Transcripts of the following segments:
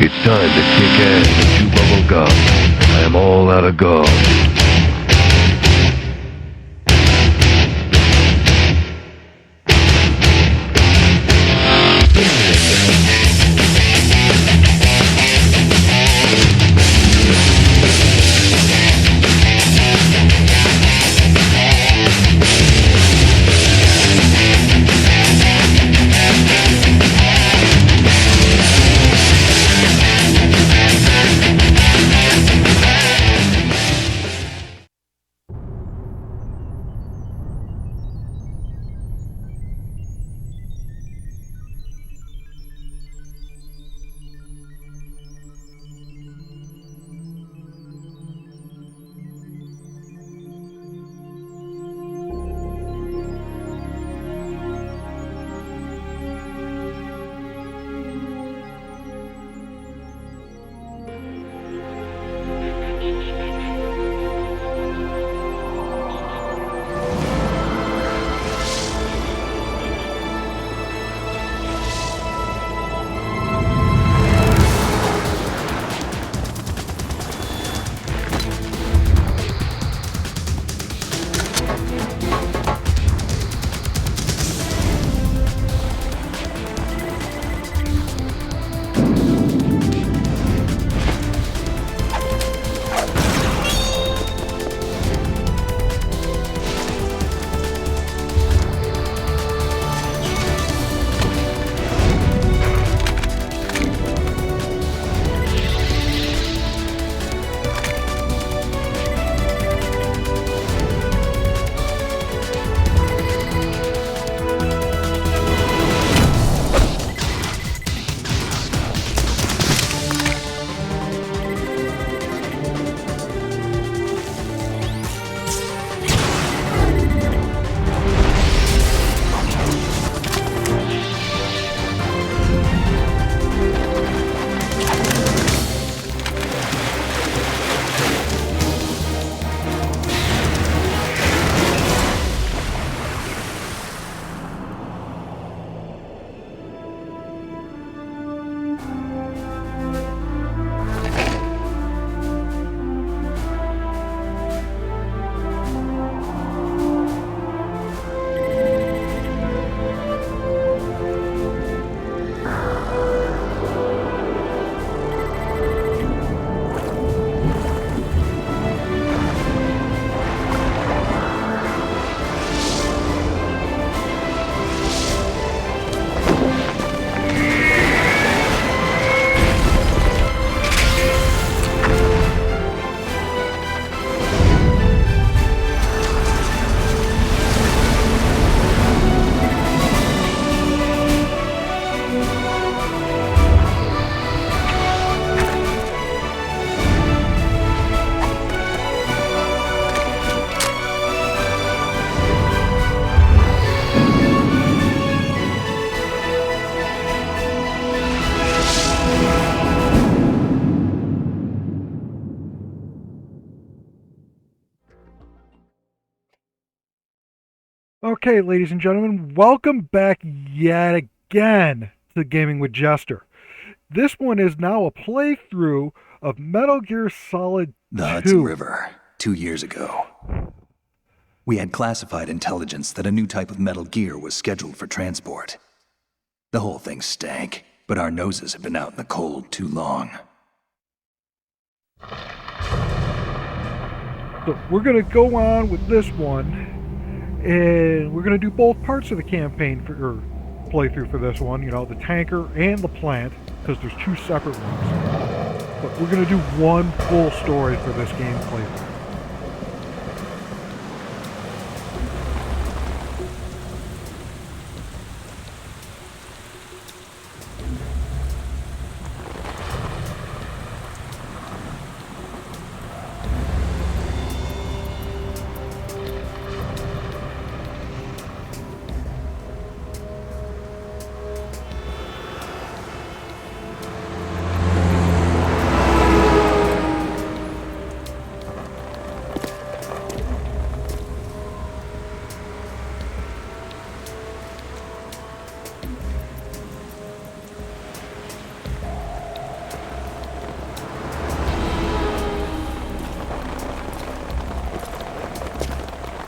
It's time to kick ass and chew bubble gum. I am all out of gum. Okay, ladies and gentlemen, welcome back yet again to Gaming with Jester. This one is now a playthrough of Metal Gear Solid 2. The Hudson River, 2 years ago. We had classified intelligence that a new type of Metal Gear was scheduled for transport. The whole thing stank, but our noses have been out in the cold too long. So we're going to go on with this one. And we're going to do both parts of the campaign or playthrough for this one, you know, the tanker and the plant, because there's two separate ones. But we're going to do one full story for this game playthrough.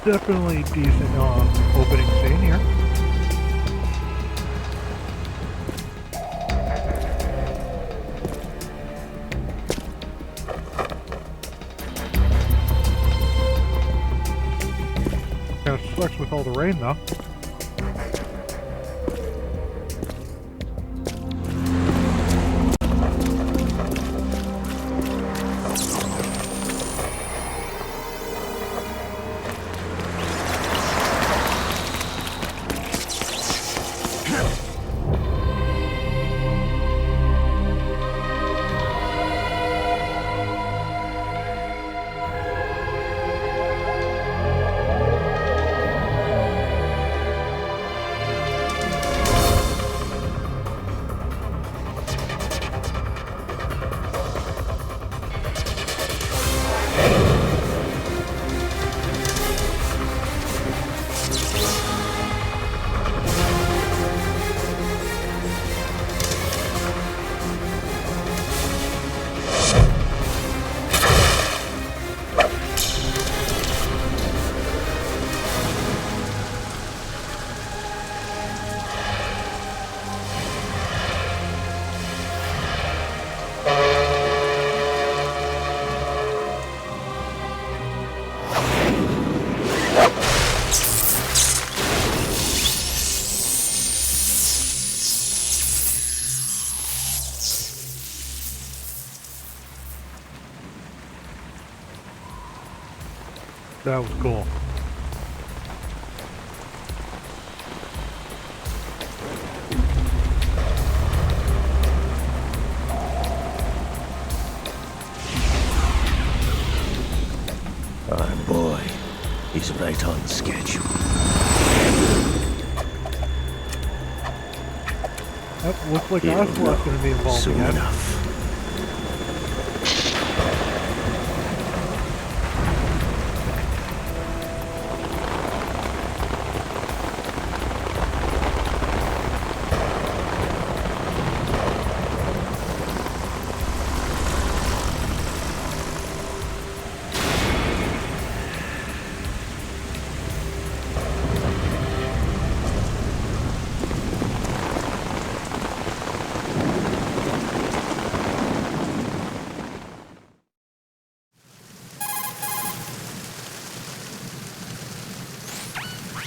definitely decent opening scene here. Kind of sucks with all the rain though. That was cool. Oh boy, he's right on schedule. That looks like He'll Ocelot's know going to be involved soon again. enough.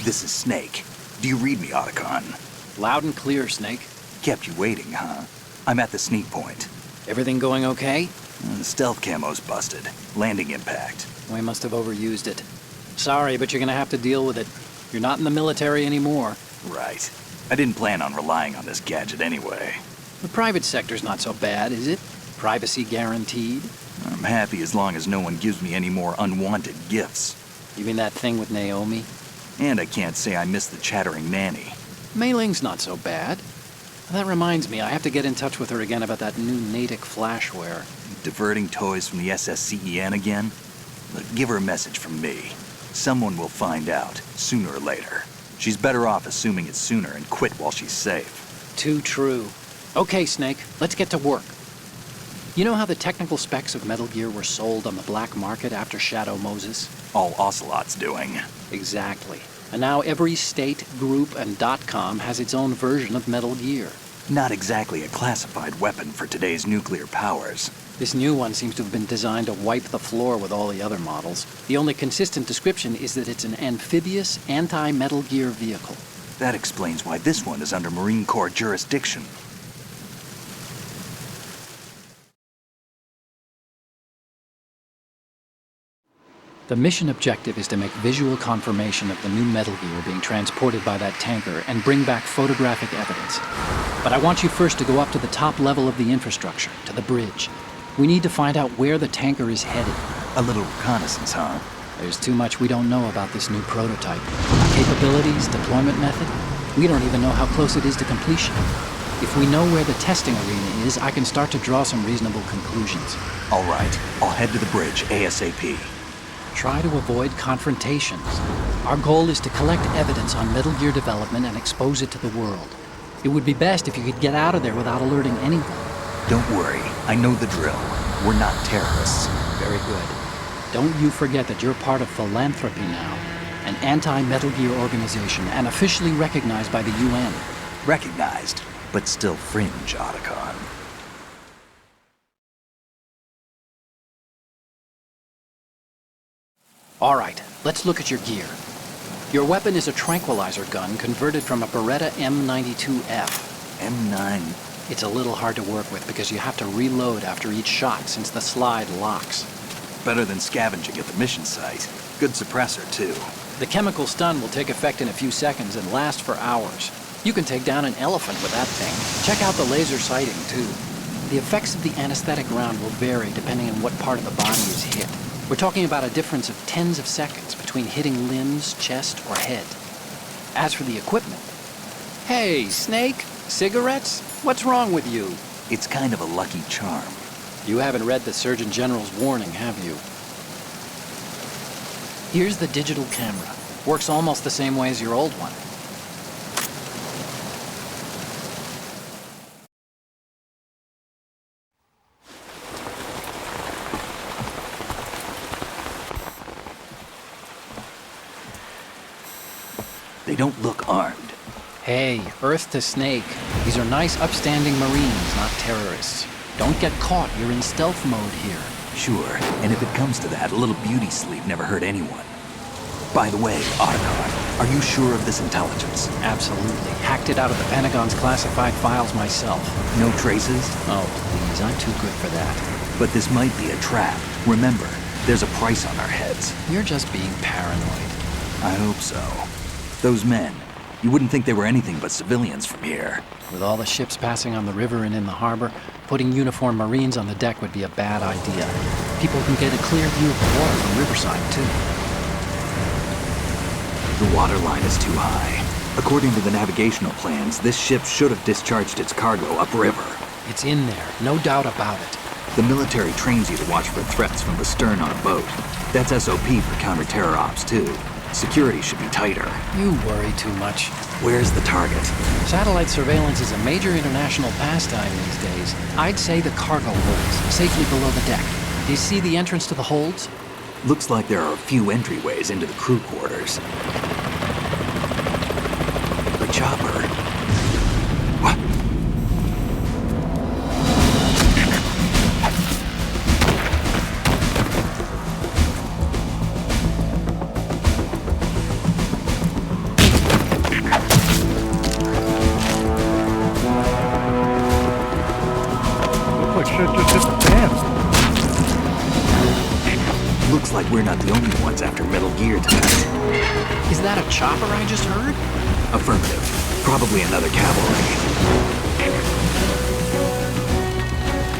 This is Snake. Do you read me, Otacon? Loud and clear, Snake. Kept you waiting, huh? I'm at the sneak point. Everything going okay? The stealth camo's busted. Landing impact. We must have overused it. Sorry, but you're gonna have to deal with it. You're not in the military anymore. Right. I didn't plan on relying on this gadget anyway. The private sector's not so bad, is it? Privacy guaranteed? I'm happy as long as no one gives me any more unwanted gifts. You mean that thing with Naomi? And I can't say I miss the chattering nanny. Mei Ling's not so bad. That reminds me, I have to get in touch with her again about that new Natick flashware. Diverting toys from the SSCEN again? Look, give her a message from me. Someone will find out, sooner or later. She's better off assuming it sooner and quit while she's safe. Too true. Okay, Snake, let's get to work. You know how the technical specs of Metal Gear were sold on the black market after Shadow Moses? All Ocelot's doing. Exactly. And now every state, group, and .com has its own version of Metal Gear. Not exactly a classified weapon for today's nuclear powers. This new one seems to have been designed to wipe the floor with all the other models. The only consistent description is that it's an amphibious, anti-Metal Gear vehicle. That explains why this one is under Marine Corps jurisdiction. The mission objective is to make visual confirmation of the new Metal Gear being transported by that tanker and bring back photographic evidence. But I want you first to go up to the top level of the infrastructure, to the bridge. We need to find out where the tanker is headed. A little reconnaissance, huh? There's too much we don't know about this new prototype. Capabilities, deployment method. We don't even know how close it is to completion. If we know where the testing arena is, I can start to draw some reasonable conclusions. All right, I'll head to the bridge ASAP. Try to avoid confrontations. Our goal is to collect evidence on Metal Gear development and expose it to the world. It would be best if you could get out of there without alerting anyone. Don't worry, I know the drill. We're not terrorists. Very good. Don't you forget that you're part of philanthropy now. an anti-Metal Gear organization and officially recognized by the UN. Recognized, but still fringe, Otacon. All right, let's look at your gear. Your weapon is a tranquilizer gun converted from a Beretta M92F. M9. It's a little hard to work with because you have to reload after each shot since the slide locks. Better than scavenging at the mission site. Good suppressor, too. The chemical stun will take effect in a few seconds and last for hours. You can take down an elephant with that thing. Check out the laser sighting, too. The effects of the anesthetic round will vary depending on what part of the body is hit. We're talking about a difference of tens of seconds between hitting limbs, chest, or head. As for the equipment... Hey, Snake? Cigarettes? What's wrong with you? It's kind of a lucky charm. You haven't read the Surgeon General's warning, have you? Here's the digital camera. Works almost the same way as your old one. They don't look armed. Hey, Earth to Snake. These are nice, upstanding Marines, not terrorists. Don't get caught. You're in stealth mode here. Sure, and if it comes to that, a little beauty sleep never hurt anyone. By the way, Otacon, are you sure of this intelligence? Absolutely. Hacked it out of the Pentagon's classified files myself. No traces? Oh, please, I'm too good for that. But this might be a trap. Remember, there's a price on our heads. You're just being paranoid. I hope so. Those men, you wouldn't think they were anything but civilians from here. With all the ships passing on the river and in the harbor, putting uniformed Marines on the deck would be a bad idea. People can get a clear view of the water from Riverside, too. The water line is too high. According to the navigational plans, this ship should have discharged its cargo upriver. It's in there, no doubt about it. The military trains you to watch for threats from the stern on a boat. That's SOP for counter-terror ops, too. Security should be tighter. You worry too much. Where's the target? Satellite surveillance is a major international pastime these days. I'd say the cargo holds, safely below the deck. Do you see the entrance to the holds? Looks like there are a few entryways into the crew quarters. The chopper. What? Looks like shit just hit the fan. Looks like we're not the only ones after Metal Gear tonight. Is that a chopper I just heard? Affirmative. Probably another cavalry.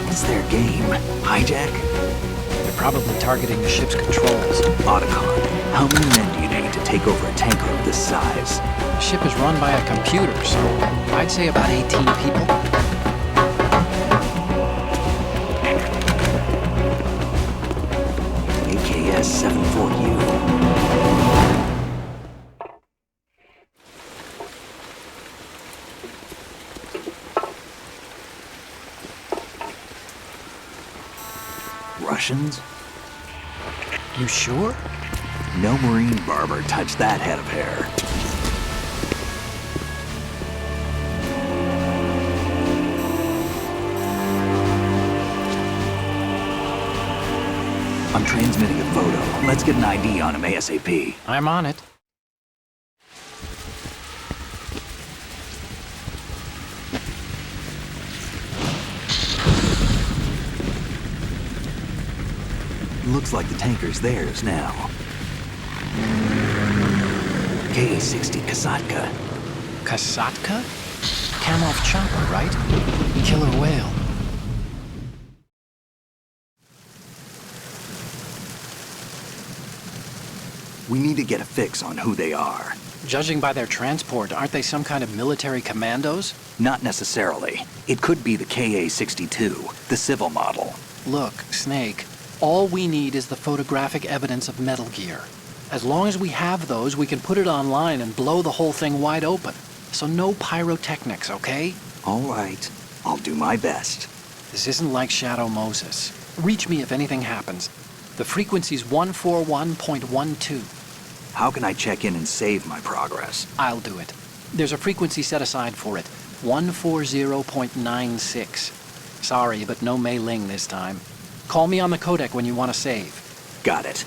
What's their game? Hijack? They're probably targeting the ship's controls. Otacon, how many men do you need to take over a tanker of this size? The ship is run by a computer, so I'd say about 18 people. AKS 74U. Russians? You sure? No Marine barber touched that head of hair. I'm transmitting a photo. Let's get an ID on him ASAP. I'm on it. Looks like the tanker's theirs now. KA-60 Kasatka. Kasatka? Kamov chopper, right? Killer whale. We need to get a fix on who they are. Judging by their transport, aren't they some kind of military commandos? Not necessarily. It could be the KA-62, the civil model. Look, Snake, all we need is the photographic evidence of Metal Gear. As long as we have those, we can put it online and blow the whole thing wide open. So no pyrotechnics, okay? All right. I'll do my best. This isn't like Shadow Moses. Reach me if anything happens. The frequency's 141.12. How can I check in and save my progress? I'll do it. There's a frequency set aside for it. 140.96. Sorry, but no Mei Ling this time. Call me on the codec when you want to save. Got it.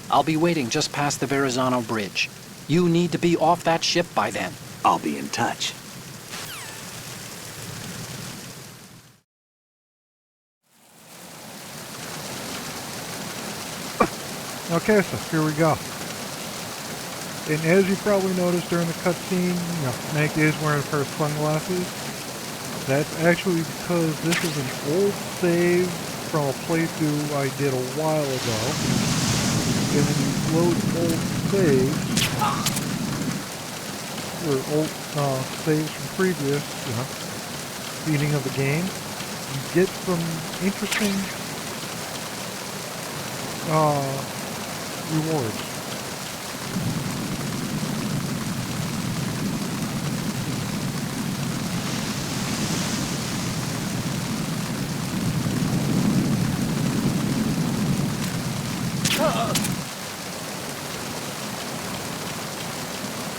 I'll be waiting just past the Verrazano Bridge. You need to be off that ship by then. I'll be in touch. Okay, so here we go. And as you probably noticed during the cutscene, Snake is wearing a pair of sunglasses. That's actually because this is an old save from a playthrough I did a while ago. And when you load old saves, or old saves from previous, beating of the game, you get some interesting rewards.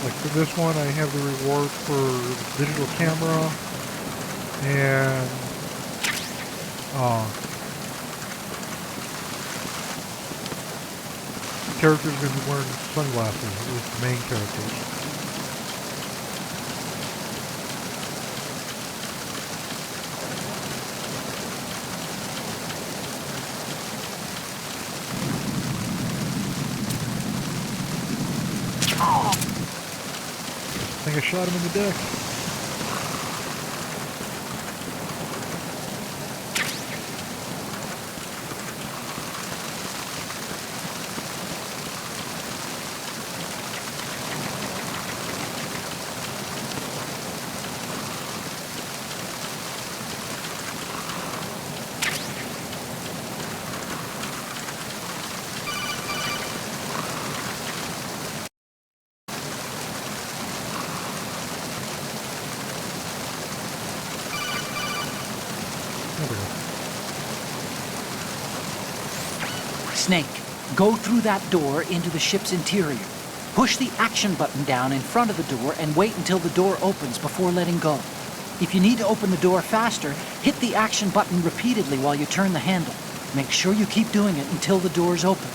Like for this one, I have the reward for the digital camera and the character's going to be wearing sunglasses, at least the main characters. I think I shot him in the deck. Snake, go through that door into the ship's interior. Push the action button down in front of the door and wait until the door opens before letting go. If you need to open the door faster, hit the action button repeatedly while you turn the handle. Make sure you keep doing it until the door's open.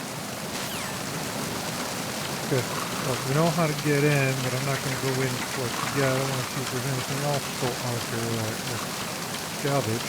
Okay, well, we know how to get in, but I'm not going to go in quite yet. I want to see if there's anything else still out here that will salvage.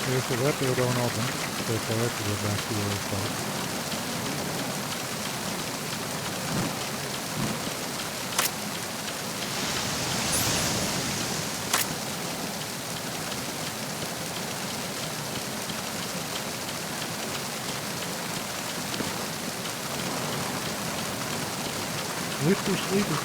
Okay, so that door don't open, so I have to go back to the other side. At least we're sleeping.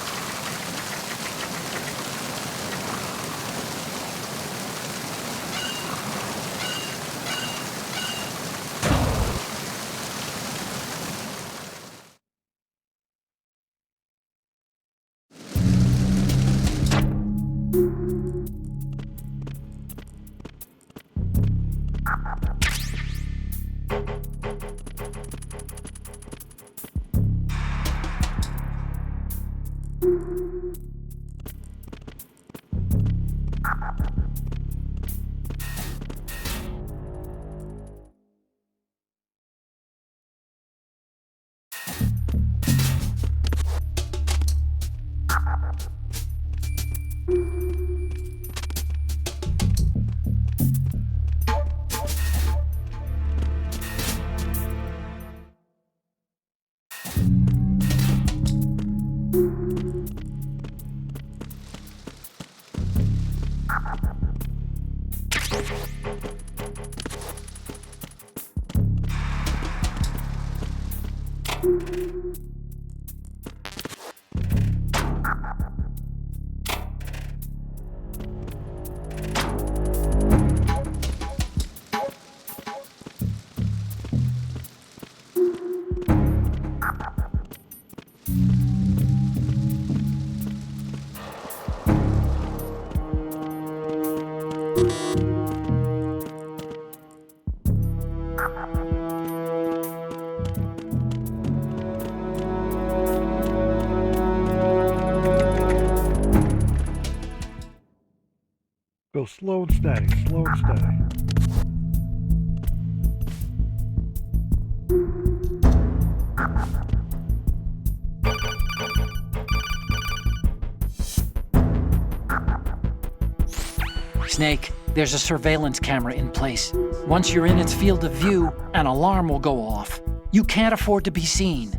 Go slow and steady, slow and steady. Snake, there's a surveillance camera in place. Once you're in its field of view, an alarm will go off. You can't afford to be seen.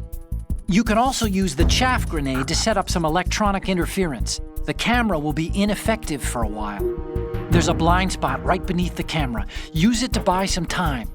You can also use the chaff grenade to set up some electronic interference. The camera will be ineffective for a while. There's a blind spot right beneath the camera. Use it to buy some time.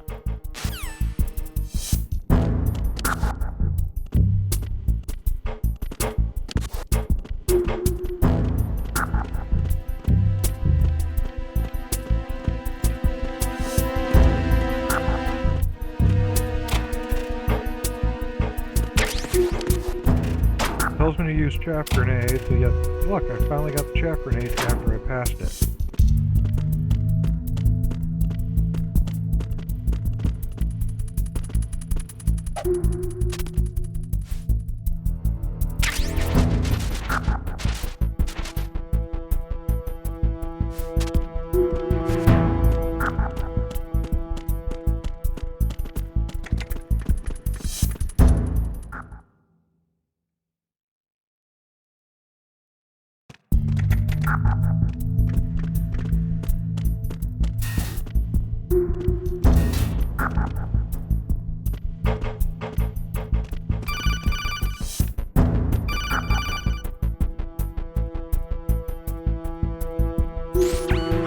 Tells me to use chaff grenade, so yeah, look, I finally got the chaff grenade after I passed it.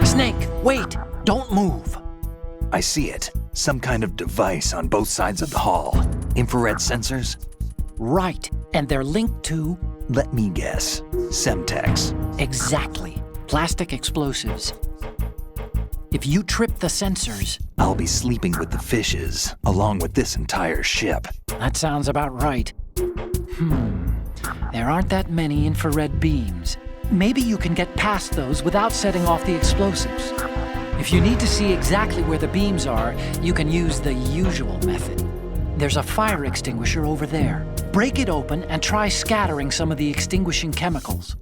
Snake, wait! Don't move! I see it. Some kind of device on both sides of the hall. Infrared sensors? Right, and they're linked to... Let me guess. Semtex. Exactly. Plastic explosives. If you trip the sensors... I'll be sleeping with the fishes, along with this entire ship. That sounds about right. There aren't that many infrared beams. Maybe you can get past those without setting off the explosives. If you need to see exactly where the beams are, you can use the usual method. There's a fire extinguisher over there. Break it open and try scattering some of the extinguishing chemicals.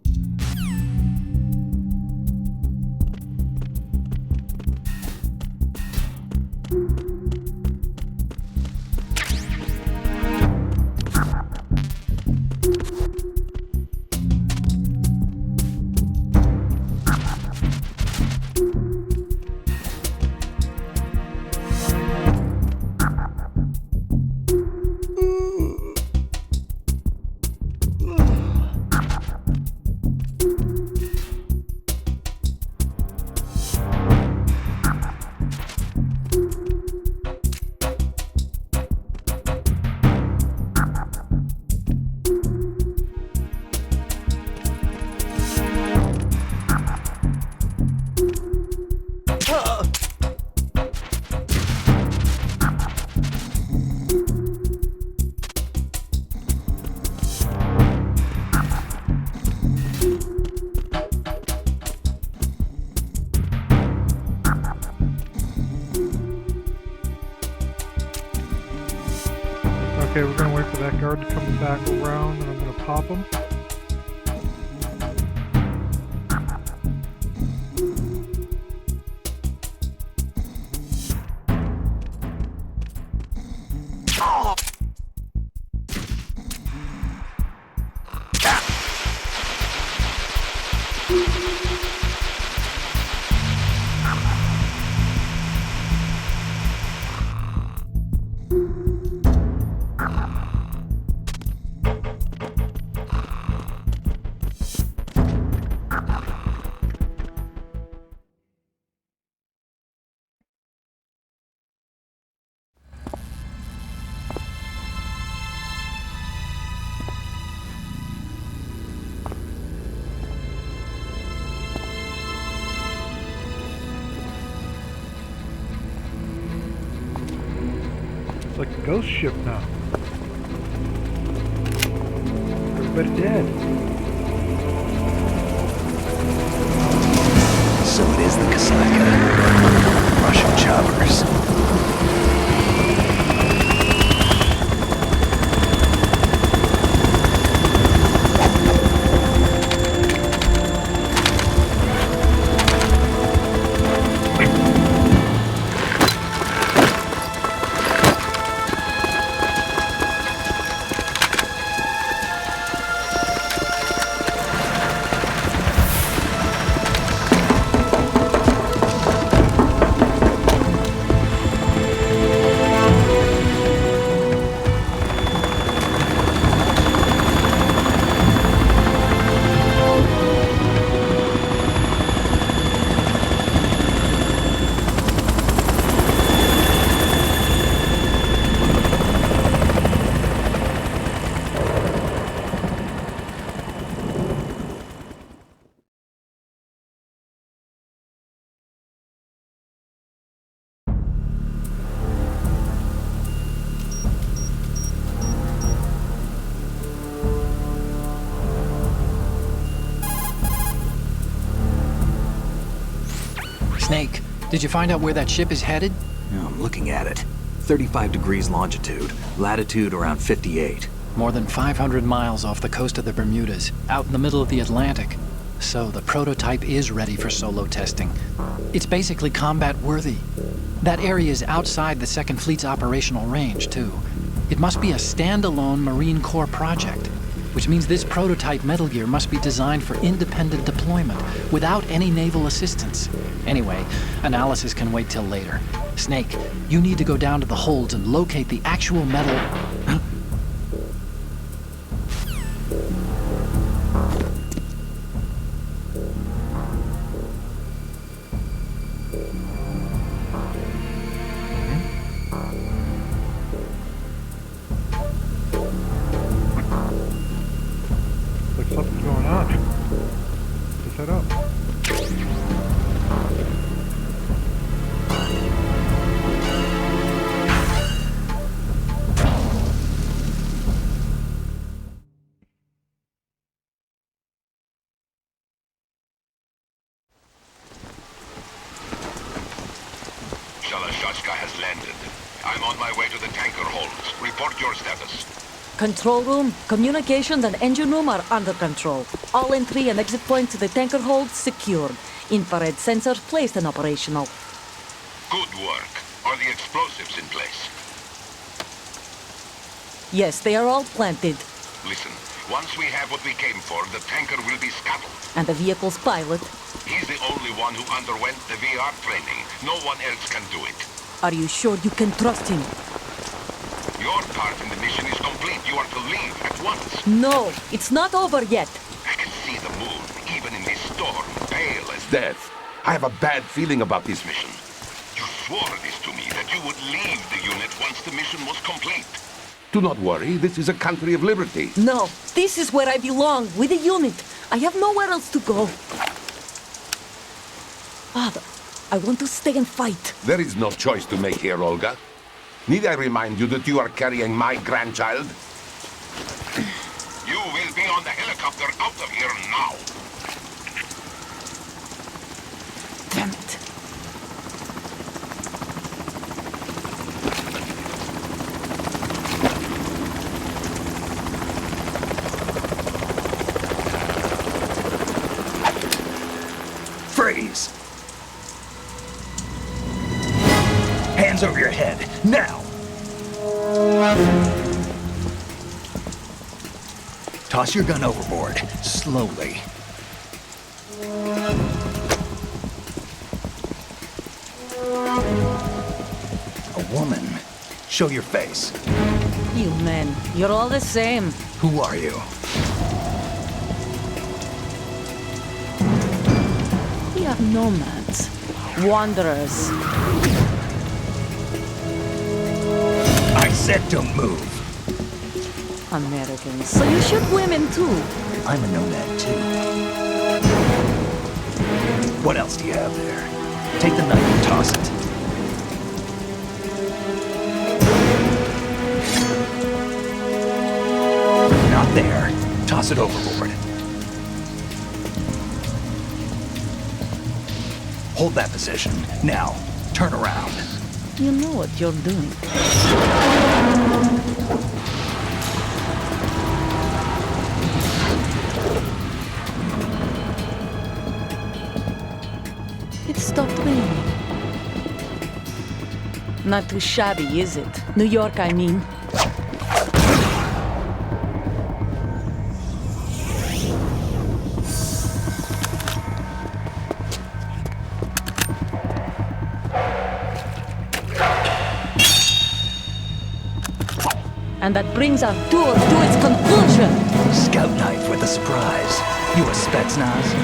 Okay, we're gonna wait for that guard to come back around, and I'm gonna pop him. It's like a ghost ship now. Everybody dead. So it is the Kasaka. Russian choppers. Snake, did you find out where that ship is headed? Oh, I'm looking at it. 35 degrees longitude, latitude around 58. More than 500 miles off the coast of the Bermudas, out in the middle of the Atlantic. So the prototype is ready for solo testing. It's basically combat-worthy. That area is outside the Second Fleet's operational range, too. It must be a standalone Marine Corps project, which means this prototype Metal Gear must be designed for independent deployment, without any naval assistance. Anyway, analysis can wait till later. Snake, you need to go down to the holds and locate the actual metal... Like something's going on. Let's head up. Shalashashka has landed. I'm on my way to the tanker holds. Report your status. Control room, communications and engine room are under control. All entry and exit points to the tanker hold secured. Infrared sensors placed and operational. Good work. Are the explosives in place? Yes, they are all planted. Listen, once we have what we came for, the tanker will be scuttled. And the vehicle's pilot. He's the only one who underwent the VR training. No one else can do it. Are you sure you can trust him? Your part in the mission is complete. You are to leave at once. No, it's not over yet. I can see the moon, even in this storm, pale as death. I have a bad feeling about this mission. You swore this to me, that you would leave the unit once the mission was complete. Do not worry, this is a country of liberty. No, this is where I belong, with the unit. I have nowhere else to go. Father, I want to stay and fight. There is no choice to make here, Olga. Need I remind you that you are carrying my grandchild? You will be on the helicopter out of here now. Damn it. Freeze! Hands over your head, now! Toss your gun overboard, slowly. A woman. Show your face. You men, you're all the same. Who are you? We are nomads. Wanderers. I said don't move. Americans. So you shoot women too. I'm a nomad too. What else do you have there? Take the knife and toss it. Not there. Toss it overboard. Hold that position. Now, turn around. You know what you're doing. It stopped raining. Not too shabby, is it? New York, I mean. And that brings our tour to its conclusion. Scout knife with a surprise. You a Spetsnaz?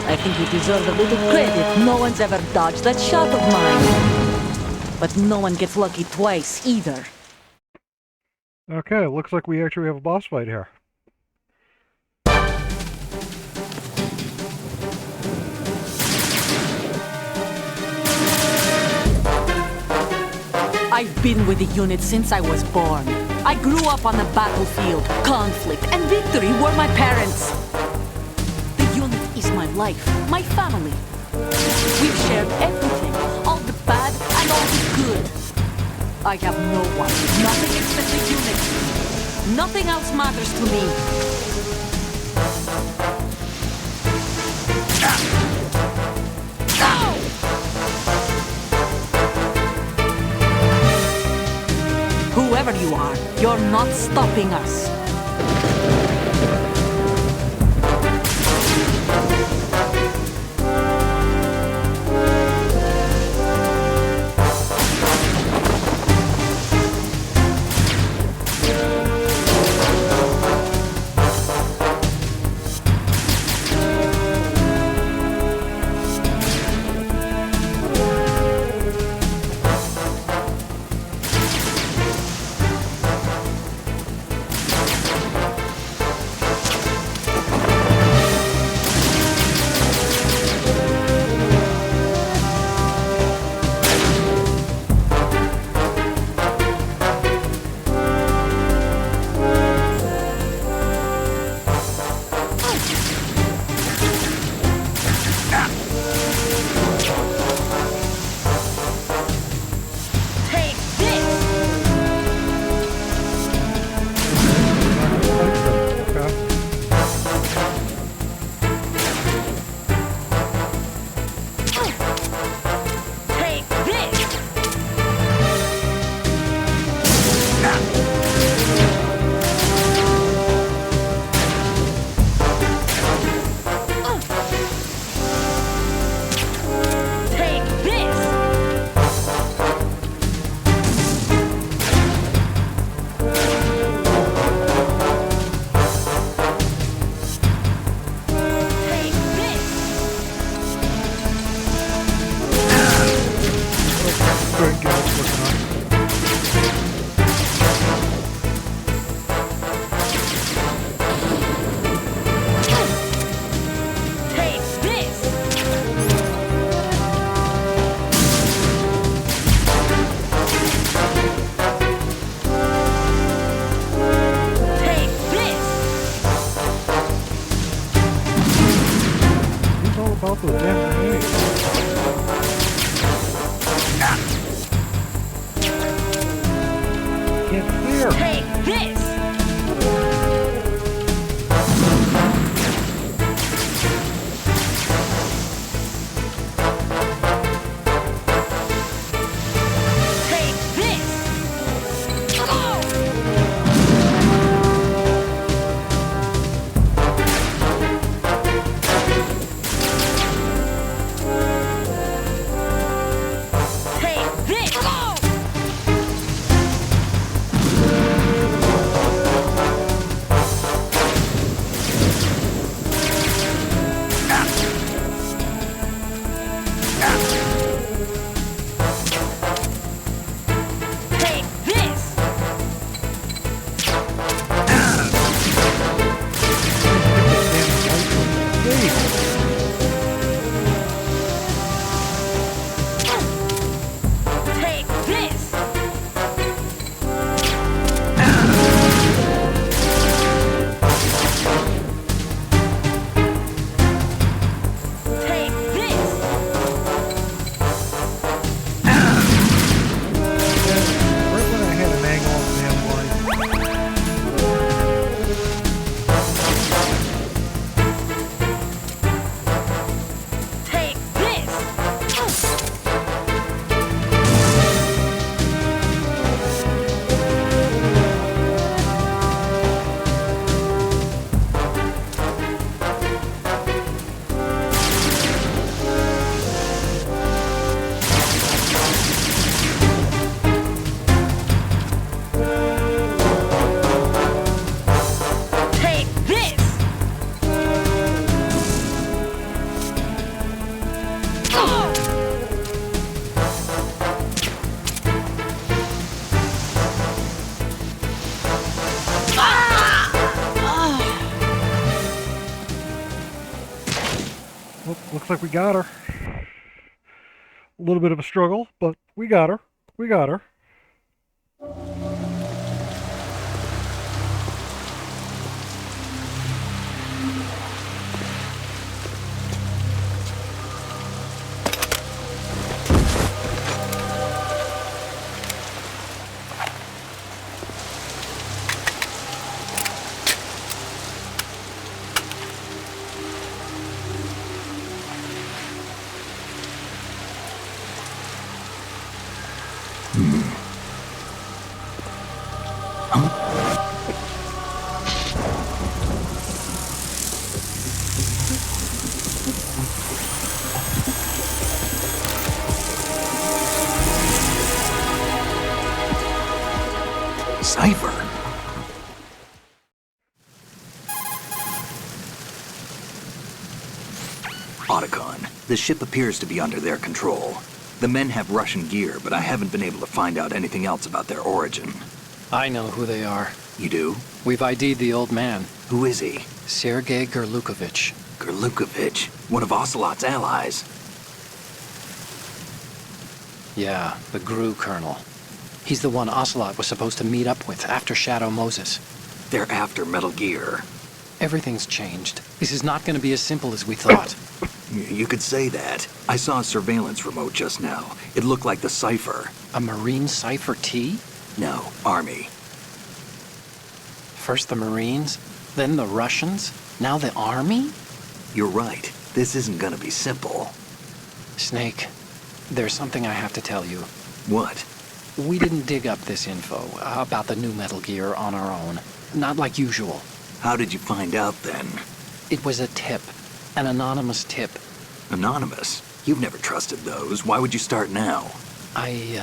I think you deserve a little credit. No one's ever dodged that shot of mine. But no one gets lucky twice, either. Okay, looks like we actually have a boss fight here. I've been with the unit since I was born. I grew up on the battlefield. Conflict and victory were my parents. The unit is my life, my family. We've shared everything, all the bad and all the good. I have no one, nothing except the unit. Nothing else matters to me. Whoever you are, you're not stopping us. Looks like we got her. A little bit of a struggle, but we got her. We got her. cipher. Otacon, the ship appears to be under their control. The men have Russian gear, but I haven't been able to find out anything else about their origin. I know who they are. You do? We've ID'd the old man, Who is he? Sergei Gerlukovich. Gerlukovich, one of Ocelot's allies. Yeah, the GRU colonel. He's the one Ocelot was supposed to meet up with after Shadow Moses. They're after Metal Gear. Everything's changed. This is not going to be as simple as we thought. You could say that. I saw a surveillance remote just now. It looked like the cipher. A Marine Cipher T? No, Army. First the Marines, then the Russians, now the Army? You're right. This isn't gonna be simple. Snake, there's something I have to tell you. What? We didn't dig up this info about the new Metal Gear on our own. Not like usual. How did you find out then? It was a tip. An anonymous tip. Anonymous? You've never trusted those. Why would you start now? I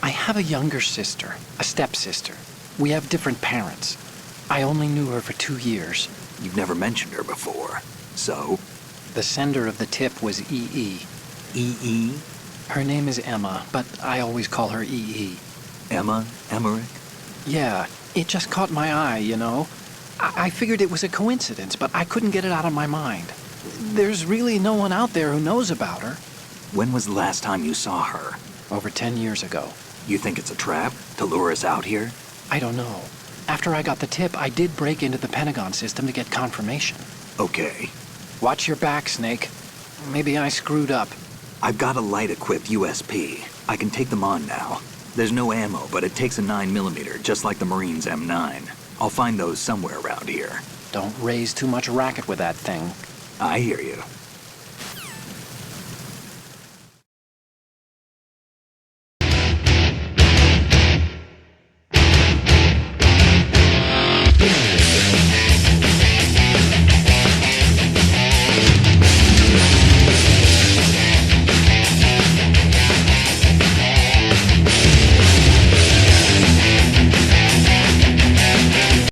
have a younger sister, a stepsister. We have different parents. I only knew her for 2 years. You've never mentioned her before. So? The sender of the tip was EE. EE? Her name is Emma, but I always call her EE. Emma? Emmerich? Yeah, it just caught my eye, you know? I figured it was a coincidence, but I couldn't get it out of my mind. There's really no one out there who knows about her. When was the last time you saw her? Over 10 years ago. You think it's a trap? To lure us out here? I don't know. After I got the tip, I did break into the Pentagon system to get confirmation. Okay. Watch your back, Snake. Maybe I screwed up. I've got a light-equipped USP. I can take them on now. There's no ammo, but it takes a 9mm, just like the Marines' M9. I'll find those somewhere around here. Don't raise too much racket with that thing. I hear you.